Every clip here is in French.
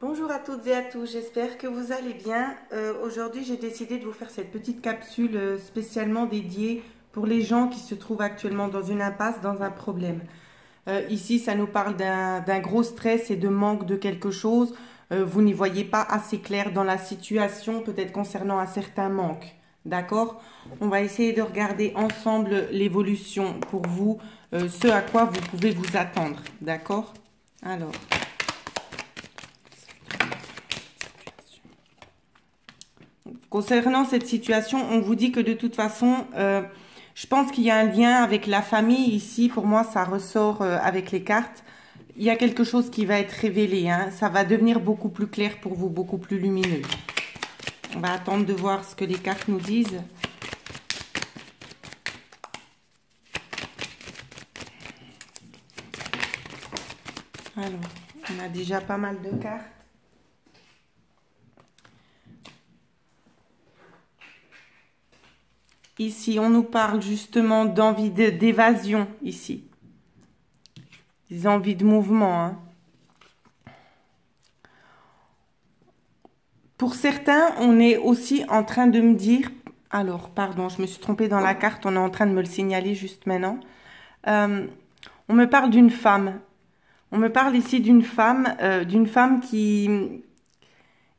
Bonjour à toutes et à tous, j'espère que vous allez bien. Aujourd'hui, j'ai décidé de vous faire cette petite capsule spécialement dédiée pour les gens qui se trouvent actuellement dans une impasse, dans un problème. Ici, ça nous parle d'un gros stress et de manque de quelque chose. Vous n'y voyez pas assez clair dans la situation, peut-être concernant un certain manque. D'accord? On va essayer de regarder ensemble l'évolution pour vous, ce à quoi vous pouvez vous attendre. D'accord? Alors... Concernant cette situation, on vous dit que de toute façon, je pense qu'il y a un lien avec la famille ici. Pour moi, ça ressort avec les cartes. Il y a quelque chose qui va être révélé. Hein. Ça va devenir beaucoup plus clair pour vous, beaucoup plus lumineux. On va attendre de voir ce que les cartes nous disent. Alors, on a déjà pas mal de cartes. Ici, on nous parle justement d'envie d'évasion, ici. Des envies de mouvement. Hein. Pour certains, on est aussi en train de me dire... Alors, pardon, je me suis trompée dans la carte. On est en train de me le signaler juste maintenant. On me parle d'une femme. On me parle ici d'une femme qui...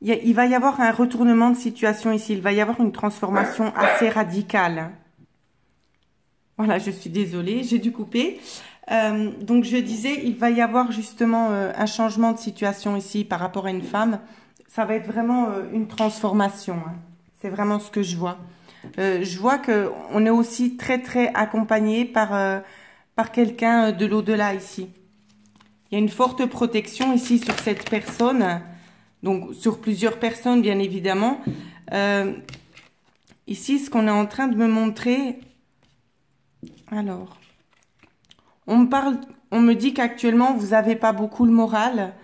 Il va y avoir un retournement de situation ici. Il va y avoir une transformation assez radicale. Voilà, je suis désolée, j'ai dû couper. Donc, je disais, il va y avoir justement un changement de situation ici par rapport à une femme. Ça va être vraiment une transformation. Hein. C'est vraiment ce que je vois. Je vois qu'on est aussi très, très accompagné par quelqu'un de l'au-delà ici. Il y a une forte protection ici sur cette personne. Donc, sur plusieurs personnes, bien évidemment. Ici, ce qu'on est en train de me montrer... Alors, on me dit qu'actuellement, vous n'avez pas beaucoup le moral.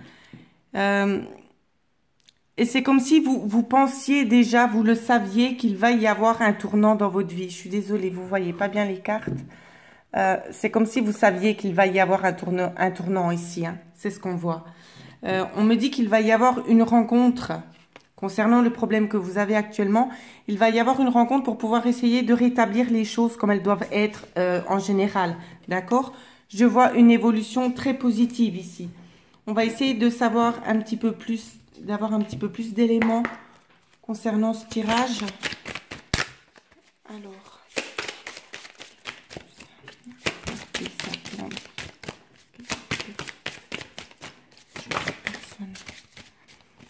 Et c'est comme si vous pensiez déjà, vous le saviez, qu'il va y avoir un tournant dans votre vie. Je suis désolée, vous ne voyez pas bien les cartes. C'est comme si vous saviez qu'il va y avoir un tournant ici. Hein. C'est ce qu'on voit. On me dit qu'il va y avoir une rencontre concernant le problème que vous avez actuellement. Il va y avoir une rencontre pour pouvoir essayer de rétablir les choses comme elles doivent être en général. D'accord? Je vois une évolution très positive ici. On va essayer de savoir un petit peu plus, d'avoir un petit peu plus d'éléments concernant ce tirage. Alors...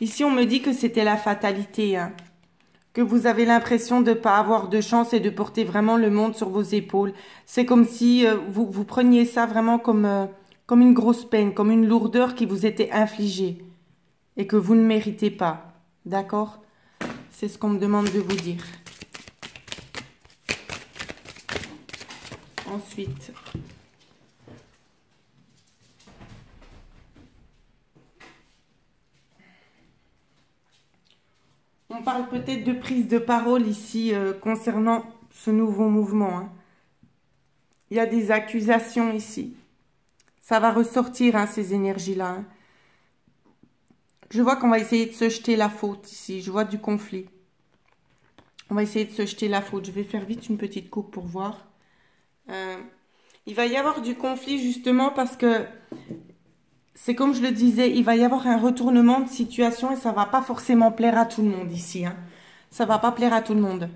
Ici, on me dit que c'était la fatalité, hein, que vous avez l'impression de ne pas avoir de chance et de porter vraiment le monde sur vos épaules. C'est comme si vous preniez ça vraiment comme une grosse peine, comme une lourdeur qui vous était infligée et que vous ne méritez pas. D'accord? C'est ce qu'on me demande de vous dire. Ensuite... On parle peut-être de prise de parole ici concernant ce nouveau mouvement. Hein. Il y a des accusations ici. Ça va ressortir, hein, ces énergies-là. Hein. Je vois qu'on va essayer de se jeter la faute ici. Je vois du conflit. On va essayer de se jeter la faute. Je vais faire vite une petite coupe pour voir. Il va y avoir du conflit justement parce que... C'est comme je le disais, il va y avoir un retournement de situation et ça ne va pas forcément plaire à tout le monde ici. Hein. Ça ne va pas plaire à tout le monde.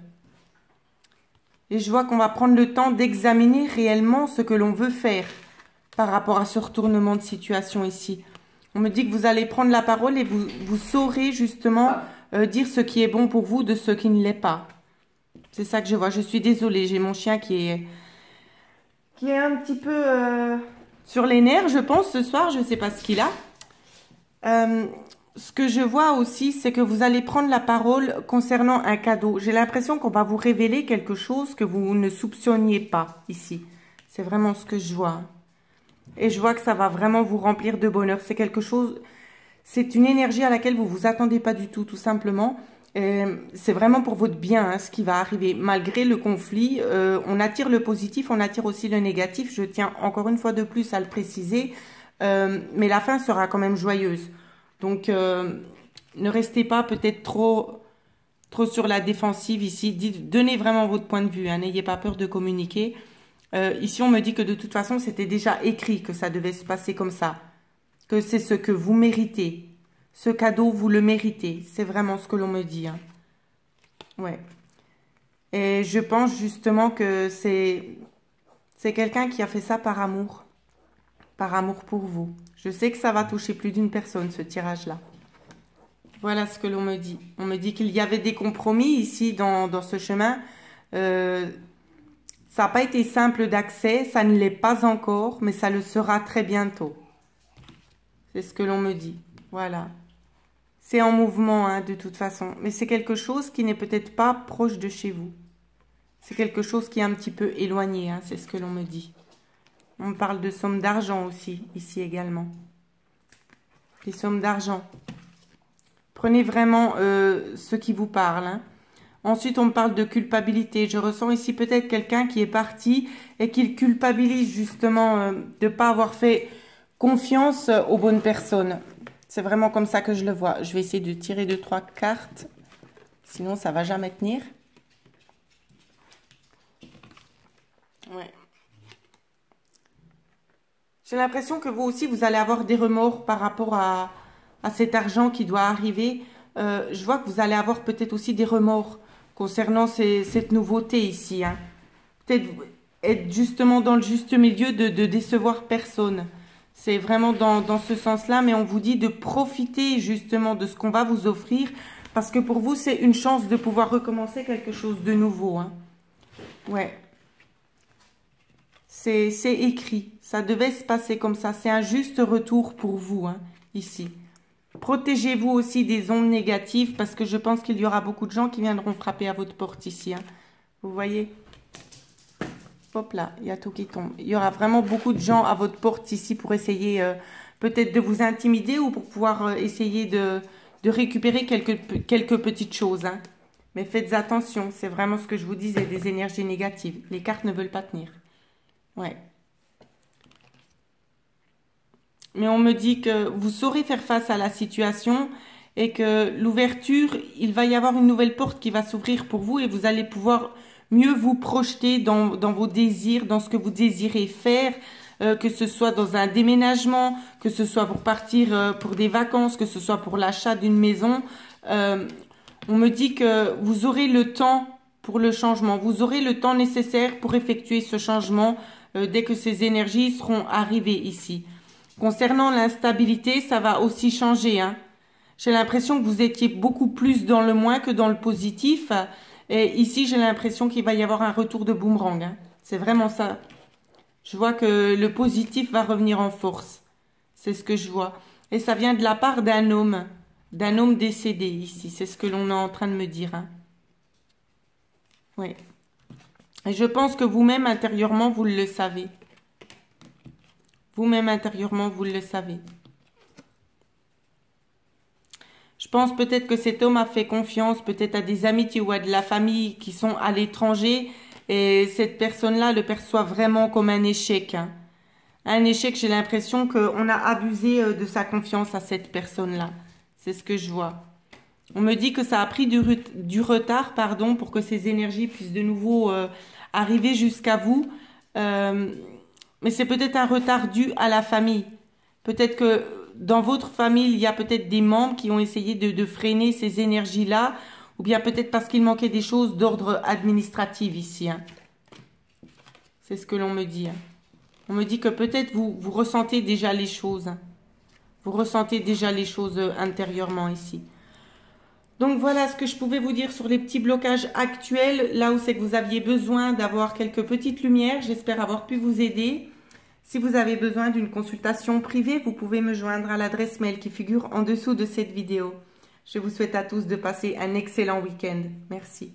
Et je vois qu'on va prendre le temps d'examiner réellement ce que l'on veut faire par rapport à ce retournement de situation ici. On me dit que vous allez prendre la parole et vous saurez justement dire ce qui est bon pour vous de ce qui ne l'est pas. C'est ça que je vois. Je suis désolée, j'ai mon chien qui est un petit peu... sur les nerfs, je pense, ce soir, je ne sais pas ce qu'il a. Ce que je vois aussi, c'est que vous allez prendre la parole concernant un cadeau. J'ai l'impression qu'on va vous révéler quelque chose que vous ne soupçonniez pas ici. C'est vraiment ce que je vois. Et je vois que ça va vraiment vous remplir de bonheur. C'est quelque chose, c'est une énergie à laquelle vous ne vous attendez pas du tout, tout simplement. C'est vraiment pour votre bien, hein, ce qui va arriver. Malgré le conflit, on attire le positif, on attire aussi le négatif. Je tiens encore une fois de plus à le préciser. Mais la fin sera quand même joyeuse. Donc, ne restez pas peut-être trop sur la défensive ici. Donnez vraiment votre point de vue, hein. N'ayez pas peur de communiquer. Ici, on me dit que de toute façon, c'était déjà écrit que ça devait se passer comme ça. Que c'est ce que vous méritez. Ce cadeau, vous le méritez. C'est vraiment ce que l'on me dit, hein. Ouais. Et je pense justement que c'est quelqu'un qui a fait ça par amour. Par amour pour vous. Je sais que ça va toucher plus d'une personne, ce tirage-là. Voilà ce que l'on me dit. On me dit qu'il y avait des compromis ici dans ce chemin. Ça n'a pas été simple d'accès, ça ne l'est pas encore, mais ça le sera très bientôt. C'est ce que l'on me dit. Voilà. C'est en mouvement, hein, de toute façon. Mais c'est quelque chose qui n'est peut-être pas proche de chez vous. C'est quelque chose qui est un petit peu éloigné, hein, c'est ce que l'on me dit. On parle de sommes d'argent aussi, ici également. Des sommes d'argent. Prenez vraiment ce qui vous parle, hein. Ensuite, on me parle de culpabilité. Je ressens ici peut-être quelqu'un qui est parti et qui culpabilise justement de ne pas avoir fait confiance aux bonnes personnes. C'est vraiment comme ça que je le vois. Je vais essayer de tirer 2-3 cartes. Sinon, ça ne va jamais tenir. Ouais. J'ai l'impression que vous aussi, vous allez avoir des remords par rapport à cet argent qui doit arriver. Je vois que vous allez avoir peut-être aussi des remords concernant cette nouveauté ici, hein. Peut-être être justement dans le juste milieu de décevoir personne. C'est vraiment dans ce sens-là, mais on vous dit de profiter justement de ce qu'on va vous offrir, parce que pour vous, c'est une chance de pouvoir recommencer quelque chose de nouveau, hein. Ouais. C'est écrit. Ça devait se passer comme ça. C'est un juste retour pour vous, hein, ici. Protégez-vous aussi des ondes négatives, parce que je pense qu'il y aura beaucoup de gens qui viendront frapper à votre porte ici, hein. Vous voyez? Hop là, il y a tout qui tombe. Il y aura vraiment beaucoup de gens à votre porte ici pour essayer peut-être de vous intimider ou pour pouvoir essayer de récupérer quelques petites choses, hein. Mais faites attention, c'est vraiment ce que je vous disais, des énergies négatives. Les cartes ne veulent pas tenir. Ouais. Mais on me dit que vous saurez faire face à la situation et que l'ouverture, il va y avoir une nouvelle porte qui va s'ouvrir pour vous et vous allez pouvoir mieux vous projeter dans vos désirs, dans ce que vous désirez faire, que ce soit dans un déménagement, que ce soit pour partir pour des vacances, que ce soit pour l'achat d'une maison. On me dit que vous aurez le temps pour le changement. Vous aurez le temps nécessaire pour effectuer ce changement dès que ces énergies seront arrivées ici. Concernant l'instabilité, ça va aussi changer, hein. J'ai l'impression que vous étiez beaucoup plus dans le moins que dans le positif. Et ici, j'ai l'impression qu'il va y avoir un retour de boomerang, hein. C'est vraiment ça. Je vois que le positif va revenir en force. C'est ce que je vois. Et ça vient de la part d'un homme décédé ici. C'est ce que l'on est en train de me dire, hein. Oui. Et je pense que vous-même, intérieurement, vous le savez. Vous-même, intérieurement, vous le savez. Je pense peut-être que cet homme a fait confiance peut-être à des amitiés ou à de la famille qui sont à l'étranger. Et cette personne-là le perçoit vraiment comme un échec, hein. Un échec, j'ai l'impression qu'on a abusé de sa confiance à cette personne-là. C'est ce que je vois. On me dit que ça a pris du retard, pardon, pour que ces énergies puissent de nouveau arriver jusqu'à vous. Mais c'est peut-être un retard dû à la famille. Peut-être que dans votre famille, il y a peut-être des membres qui ont essayé de freiner ces énergies-là, ou bien peut-être parce qu'il manquait des choses d'ordre administratif ici, hein. C'est ce que l'on me dit, hein. On me dit que peut-être vous ressentez déjà les choses, hein. Vous ressentez déjà les choses intérieurement ici. Donc voilà ce que je pouvais vous dire sur les petits blocages actuels, là où c'est que vous aviez besoin d'avoir quelques petites lumières. J'espère avoir pu vous aider. Si vous avez besoin d'une consultation privée, vous pouvez me joindre à l'adresse mail qui figure en dessous de cette vidéo. Je vous souhaite à tous de passer un excellent week-end. Merci.